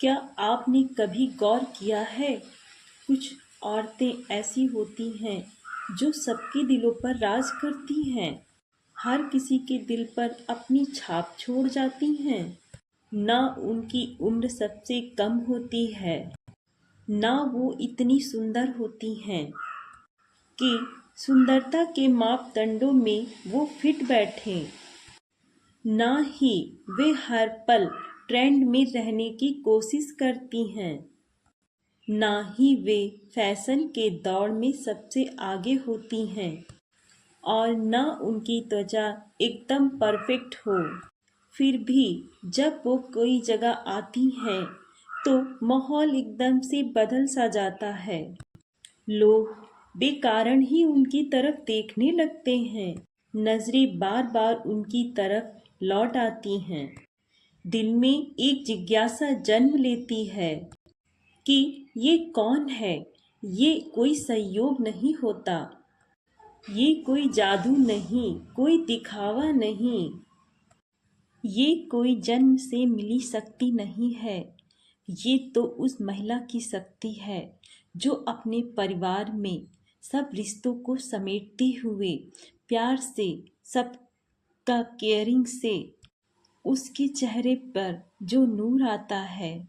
क्या आपने कभी गौर किया है, कुछ औरतें ऐसी होती हैं जो सबके दिलों पर राज करती हैं, हर किसी के दिल पर अपनी छाप छोड़ जाती हैं। ना उनकी उम्र सबसे कम होती है, ना वो इतनी सुंदर होती हैं कि सुंदरता के मापदंडों में वो फिट बैठें। ना ही वे हर पल ट्रेंड में रहने की कोशिश करती हैं, ना ही वे फैशन के दौड़ में सबसे आगे होती हैं, और ना उनकी त्वचा एकदम परफेक्ट हो। फिर भी जब वो कोई जगह आती हैं तो माहौल एकदम से बदल सा जाता है। लोग बेकारण ही उनकी तरफ देखने लगते हैं, नजरें बार बार उनकी तरफ लौट आती हैं। दिल में एक जिज्ञासा जन्म लेती है कि ये कौन है। ये कोई संयोग नहीं होता, ये कोई जादू नहीं, कोई दिखावा नहीं, ये कोई जन्म से मिली शक्ति नहीं है। ये तो उस महिला की शक्ति है जो अपने परिवार में सब रिश्तों को समेटते हुए प्यार से, सबका केयरिंग से, उसके चेहरे पर जो नूर आता है।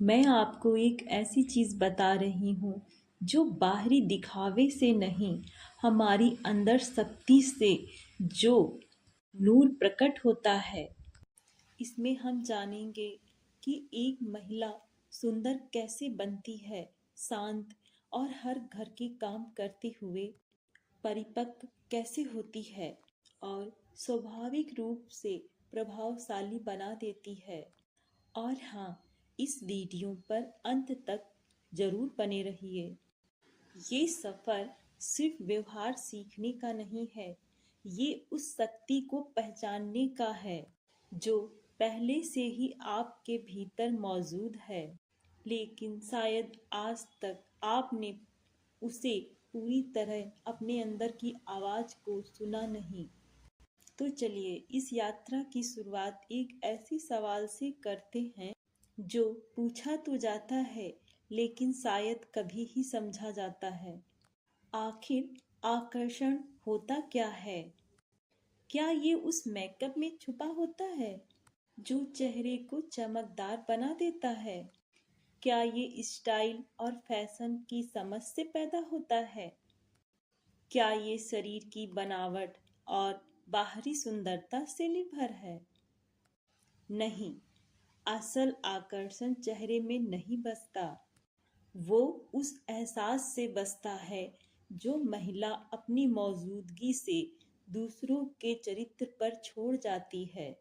मैं आपको एक ऐसी चीज़ बता रही हूँ जो बाहरी दिखावे से नहीं, हमारी अंदर शक्ति से जो नूर प्रकट होता है। इसमें हम जानेंगे कि एक महिला सुंदर कैसे बनती है, शांत और हर घर के काम करते हुए परिपक्व कैसे होती है, और स्वाभाविक रूप से प्रभावशाली बना देती है। और हाँ, इस वीडियो पर अंत तक जरूर बने रहिए। ये सफ़र सिर्फ व्यवहार सीखने का नहीं है, ये उस शक्ति को पहचानने का है जो पहले से ही आपके भीतर मौजूद है, लेकिन शायद आज तक आपने उसे पूरी तरह अपने अंदर की आवाज़ को सुना नहीं। तो चलिए इस यात्रा की शुरुआत एक ऐसी सवाल से करते हैं जो पूछा तो जाता है लेकिन शायद कभी ही समझा जाता है। आखिर आकर्षण होता क्या है? क्या ये उस मेकअप में छुपा होता है जो चेहरे को चमकदार बना देता है? क्या ये स्टाइल और फैशन की समझ से पैदा होता है? क्या ये शरीर की बनावट और बाहरी सुंदरता से निर्भर है? नहीं, असल आकर्षण चेहरे में नहीं बसता, वो उस एहसास से बसता है जो महिला अपनी मौजूदगी से दूसरों के चरित्र पर छोड़ जाती है।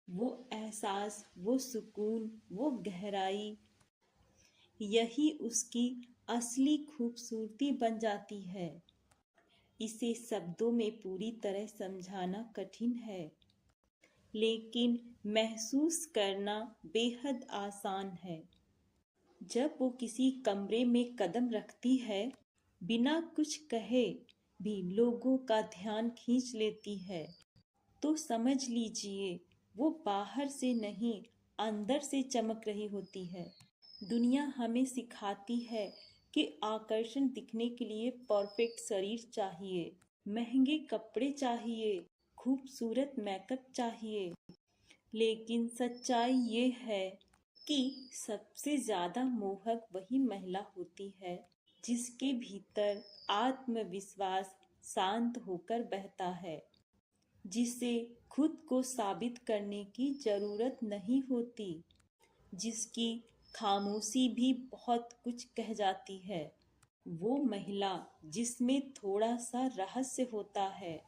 वो एहसास, वो सुकून, वो गहराई, यही उसकी असली खूबसूरती बन जाती है। इसे शब्दों में पूरी तरह समझाना कठिन है, लेकिन महसूस करना बेहद आसान है। जब वो किसी कमरे में कदम रखती है, बिना कुछ कहे भी लोगों का ध्यान खींच लेती है, तो समझ लीजिए वो बाहर से नहीं, अंदर से चमक रही होती है। दुनिया हमें सिखाती है कि आकर्षण दिखने के लिए परफेक्ट शरीर चाहिए, महंगे कपड़े चाहिए, खूबसूरत मेकअप चाहिए, लेकिन सच्चाई ये है कि सबसे ज्यादा मोहक वही महिला होती है जिसके भीतर आत्मविश्वास शांत होकर बहता है, जिसे खुद को साबित करने की जरूरत नहीं होती, जिसकी खामोशी भी बहुत कुछ कह जाती है। वो महिला जिसमें थोड़ा सा रहस्य होता है,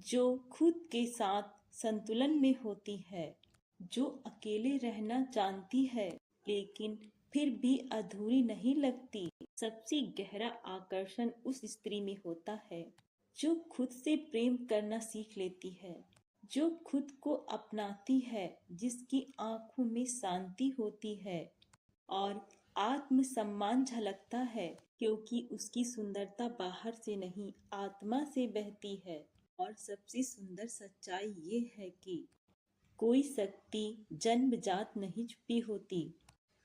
जो खुद के साथ संतुलन में होती है, जो अकेले रहना जानती है लेकिन फिर भी अधूरी नहीं लगती। सबसे गहरा आकर्षण उस स्त्री में होता है जो खुद से प्रेम करना सीख लेती है, जो खुद को अपनाती है, जिसकी आंखों में शांति होती है और आत्मसम्मान झलकता है, क्योंकि उसकी सुंदरता बाहर से नहीं, आत्मा से बहती है। और सबसे सुंदर सच्चाई ये है कि कोई शक्ति जन्मजात नहीं छुपी होती,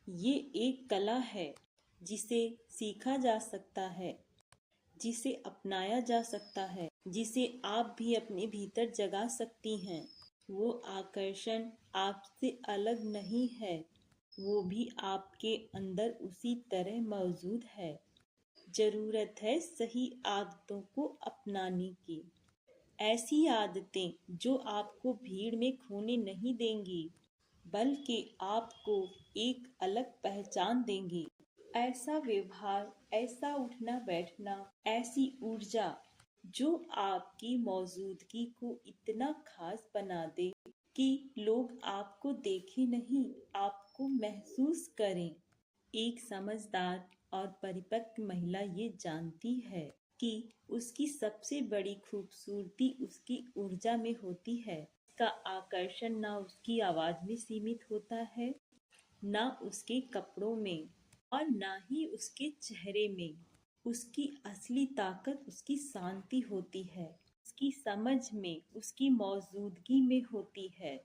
ये एक कला है जिसे सीखा जा सकता है, जिसे अपनाया जा सकता है, जिसे आप भी अपने भीतर जगा सकती हैं। वो आकर्षण आपसे अलग नहीं है, वो भी आपके अंदर उसी तरह मौजूद है। जरूरत है सही आदतों को अपनाने की, ऐसी आदतें जो आपको भीड़ में खोने नहीं देंगी, बल्कि आपको एक अलग पहचान देंगी। ऐसा व्यवहार, ऐसा उठना बैठना, ऐसी ऊर्जा जो आपकी मौजूदगी को इतना खास बना दे कि लोग आपको देखें नहीं, आपको महसूस करें। एक समझदार और परिपक्व महिला ये जानती है कि उसकी सबसे बड़ी खूबसूरती उसकी ऊर्जा में होती है। उसका आकर्षण ना उसकी आवाज में सीमित होता है, ना उसके कपड़ों में, और ना ही उसके चेहरे में। उसकी असली ताकत उसकी शांति होती है, उसकी समझ में, उसकी मौजूदगी में होती है।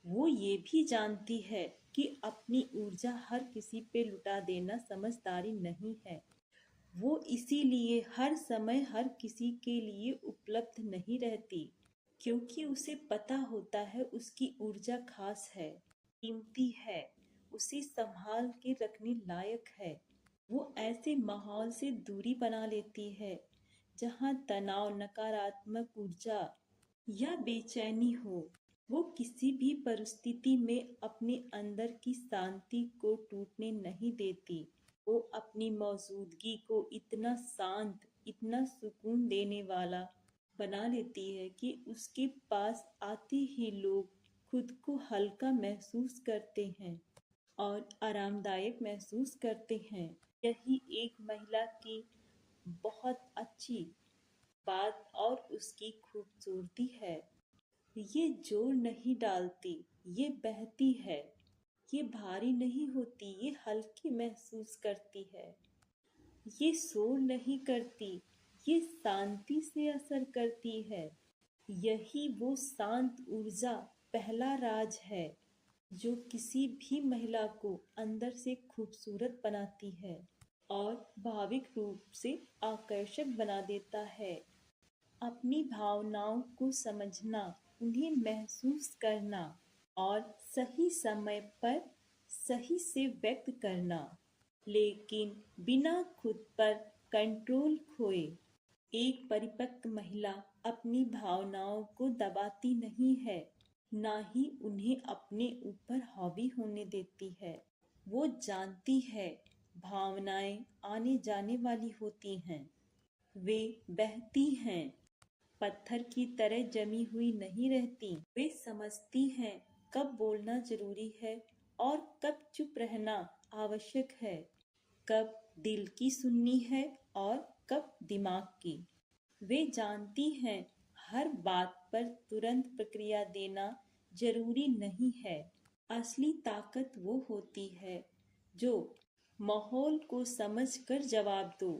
वो ये भी जानती है कि अपनी ऊर्जा हर किसी पे लुटा देना समझदारी नहीं है। वो इसीलिए हर समय हर किसी के लिए उपलब्ध नहीं रहती, क्योंकि उसे पता होता है उसकी ऊर्जा खास है, कीमती है, उसे संभाल के रखने लायक है। वो ऐसे माहौल से दूरी बना लेती है जहाँ तनाव, नकारात्मक ऊर्जा या बेचैनी हो। वो किसी भी परिस्थिति में अपने अंदर की शांति को टूटने नहीं देती। वो अपनी मौजूदगी को इतना शांत, इतना सुकून देने वाला बना लेती है कि उसके पास आते ही लोग खुद को हल्का महसूस करते हैं और आरामदायक महसूस करते हैं। यही एक महिला की बहुत अच्छी बात और उसकी खूबसूरती है। ये जोर नहीं डालती, ये बहती है। ये भारी नहीं होती, ये हल्की महसूस करती है। ये शोर नहीं करती, ये शांति से असर करती है। यही वो शांत ऊर्जा, पहला राज है जो किसी भी महिला को अंदर से खूबसूरत बनाती है और भाविक रूप से आकर्षक बना देता है। अपनी भावनाओं को समझना, उन्हें महसूस करना और सही समय पर सही से व्यक्त करना, लेकिन बिना खुद पर कंट्रोल खोए। एक परिपक्व महिला अपनी भावनाओं को दबाती नहीं है, ना ही उन्हें अपने ऊपर हावी होने देती है। वो जानती है भावनाएं आने जाने वाली होती हैं, वे बहती हैं, पत्थर की तरह जमी हुई नहीं रहती। वे समझती हैं कब बोलना जरूरी है और कब चुप रहना आवश्यक है, कब दिल की सुननी है और कब दिमाग की। वे जानती हैं हर बात पर तुरंत प्रतिक्रिया देना जरूरी नहीं है। असली ताकत वो होती है जो माहौल को समझकर जवाब दो।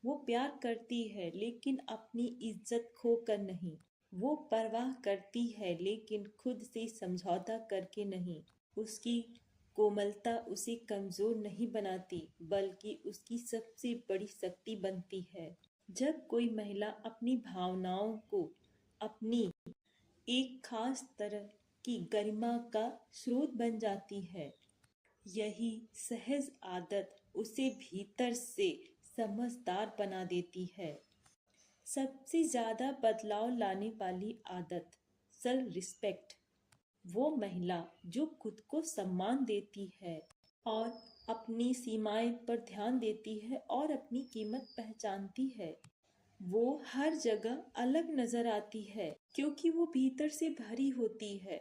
वो प्यार करती है लेकिन अपनी इज्जत खोकर नहीं। वो परवाह करती है लेकिन खुद से समझौता करके नहीं। उसकी कोमलता उसे कमजोर नहीं बनाती, बल्कि उसकी सबसे बड़ी शक्ति बनती है। जब कोई महिला अपनी भावनाओं को अपनी एक खास तरह की गरिमा का स्रोत बन जाती है, यही सहज आदत उसे भीतर से समझदार बना देती है। सबसे ज्यादा बदलाव लाने वाली आदत, सेल्फ रिस्पेक्ट। वो महिला जो खुद को सम्मान देती है और अपनी सीमाएं पर ध्यान देती है और अपनी कीमत पहचानती है, वो हर जगह अलग नजर आती है, क्योंकि वो भीतर से भरी होती है,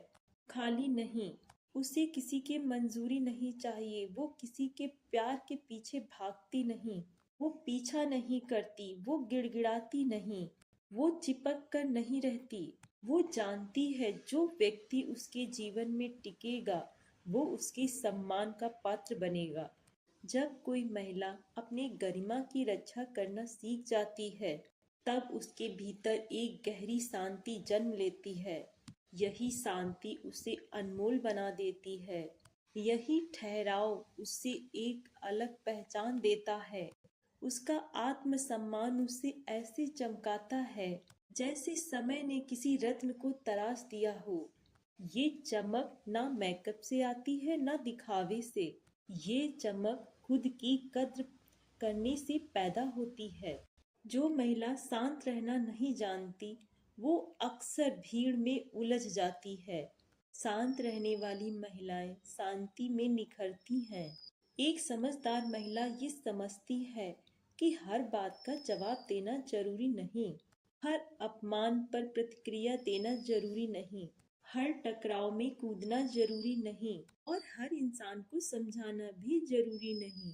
खाली नहीं। उसे किसी की मंजूरी नहीं चाहिए, वो किसी के प्यार के पीछे भागती नहीं, वो पीछा नहीं करती, वो गिड़गिड़ाती नहीं, वो चिपक कर नहीं रहती। वो जानती है जो व्यक्ति उसके जीवन में टिकेगा वो उसके सम्मान का पात्र बनेगा। जब कोई महिला अपनी गरिमा की रक्षा करना सीख जाती है, तब उसके भीतर एक गहरी शांति जन्म लेती है। यही शांति उसे अनमोल बना देती है। यही ठहराव उसे एक अलग पहचान देता है। उसका आत्मसम्मान उसे ऐसे चमकाता है जैसे समय ने किसी रत्न को तराश दिया हो। ये चमक ना मेकअप से आती है ना दिखावे से। ये चमक खुद की कद्र करने से पैदा होती है। जो महिला शांत रहना नहीं जानती वो अक्सर भीड़ में उलझ जाती है। शांत रहने वाली महिलाएं शांति में निखरती हैं। एक समझदार महिला ये समझती है कि हर बात का जवाब देना जरूरी नहीं, हर अपमान पर प्रतिक्रिया देना जरूरी नहीं, हर टकराव में कूदना जरूरी नहीं और हर इंसान को समझाना भी जरूरी नहीं।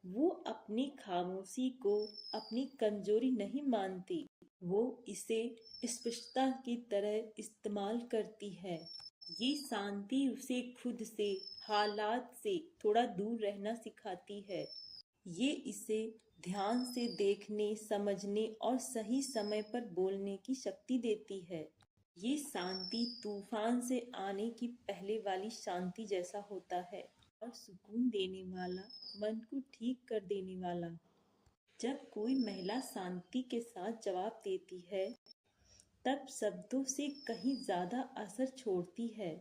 वो अपनी खामोशी को अपनी कमजोरी नहीं मानती, वो इसे स्पष्टता की तरह इस्तेमाल करती है। ये शांति उसे खुद से, हालात से थोड़ा दूर रहना सिखाती है। ये इसे ध्यान से देखने, समझने और सही समय पर बोलने की शक्ति देती है। ये शांति तूफान से आने की पहले वाली शांति जैसा होता है और सुकून देने वाला, मन को ठीक कर देने वाला। जब कोई महिला शांति के साथ जवाब देती है तब शब्दों से कहीं ज्यादा असर छोड़ती है।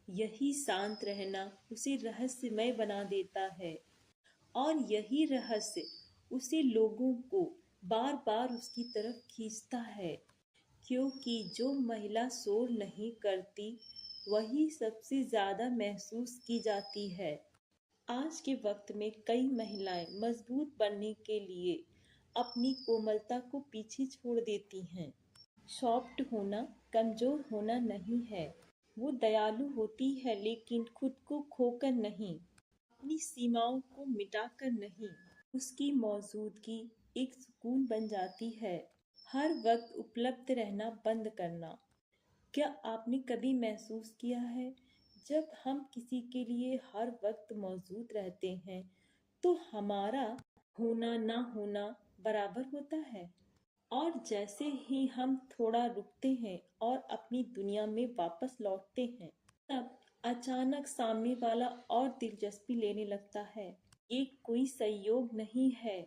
यही शांत रहना उसे रहस्यमय बना देता है और यही रहस्य उसे लोगों को बार बार उसकी तरफ खींचता है, क्योंकि जो महिला शोर नहीं करती वही सबसे ज्यादा महसूस की जाती है। आज के वक्त में कई महिलाएं मजबूत बनने के लिए अपनी कोमलता को पीछे छोड़ देती हैं। सॉफ्ट होना कमजोर होना नहीं है, वो दयालु होती है लेकिन खुद को खोकर नहीं, अपनी सीमाओं को मिटाकर नहीं। उसकी मौजूदगी एक सुकून बन जाती है। हर वक्त उपलब्ध रहना बंद करना। क्या आपने कभी महसूस किया है जब हम किसी के लिए हर वक्त मौजूद रहते हैं तो हमारा होना ना होना बराबर होता है, और जैसे ही हम थोड़ा रुकते हैं और अपनी दुनिया में वापस लौटते हैं तब अचानक सामने वाला और दिलचस्पी लेने लगता है। ये कोई संयोग नहीं है,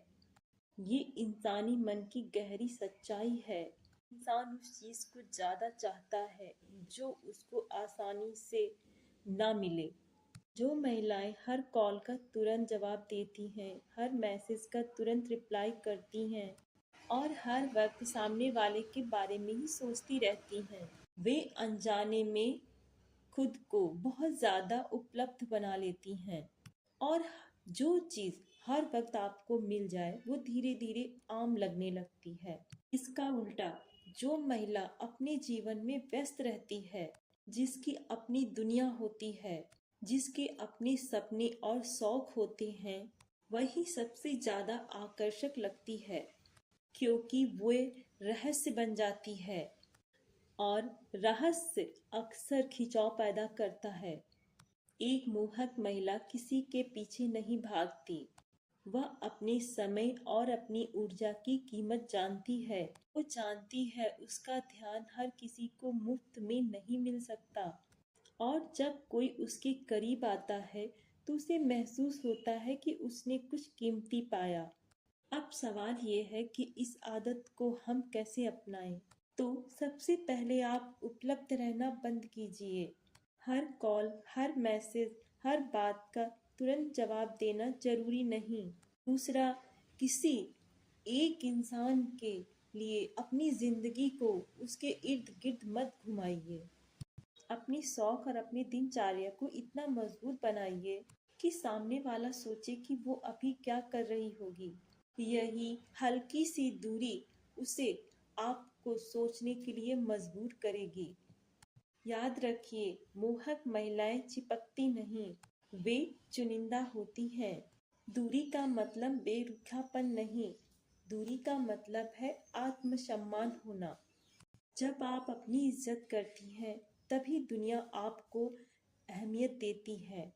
ये इंसानी मन की गहरी सच्चाई है। इंसान उस चीज को ज्यादा चाहता है जो उसको आसानी से ना मिले। जो महिलाएं हर कॉल का तुरंत जवाब देती हैं, हर मैसेज का तुरंत रिप्लाई करती हैं और हर वक्त सामने वाले के बारे में ही सोचती रहती हैं, वे अनजाने में खुद को बहुत ज्यादा उपलब्ध बना लेती हैं। और जो चीज हर वक्त आपको मिल जाए वो धीरे धीरे आम लगने लगती है। इसका उल्टा, जो महिला अपने जीवन में व्यस्त रहती है, जिसकी अपनी दुनिया होती है, जिसके अपने सपने और शौक होते हैं, वही सबसे ज्यादा आकर्षक लगती है, क्योंकि वो रहस्य बन जाती है और रहस्य अक्सर खिंचाव पैदा करता है। एक मोहक महिला किसी के पीछे नहीं भागती, वह अपने समय और अपनी ऊर्जा की कीमत जानती है। वो जानती है उसका ध्यान हर किसी को मुफ्त में नहीं मिल सकता और जब कोई उसके करीब आता है तो उसे महसूस होता है कि उसने कुछ कीमती पाया। अब सवाल ये है कि इस आदत को हम कैसे अपनाएं। तो सबसे पहले आप उपलब्ध रहना बंद कीजिए। हर कॉल, हर मैसेज, हर बात का तुरंत जवाब देना जरूरी नहीं। दूसरा, किसी एक इंसान के लिए अपनी जिंदगी को उसके इर्द गिर्द मत घुमाइए। अपनी शौक और अपनी दिनचर्या को इतना मजबूत बनाइए कि सामने वाला सोचे कि वो अभी क्या कर रही होगी। यही हल्की सी दूरी उसे आपको सोचने के लिए मजबूर करेगी। याद रखिए, मोहक महिलाएं चिपकती नहीं, वे चुनिंदा होती हैं। दूरी का मतलब बेरुखापन नहीं, दूरी का मतलब है आत्मसम्मान होना। जब आप अपनी इज्जत करती हैं तभी दुनिया आपको अहमियत देती है।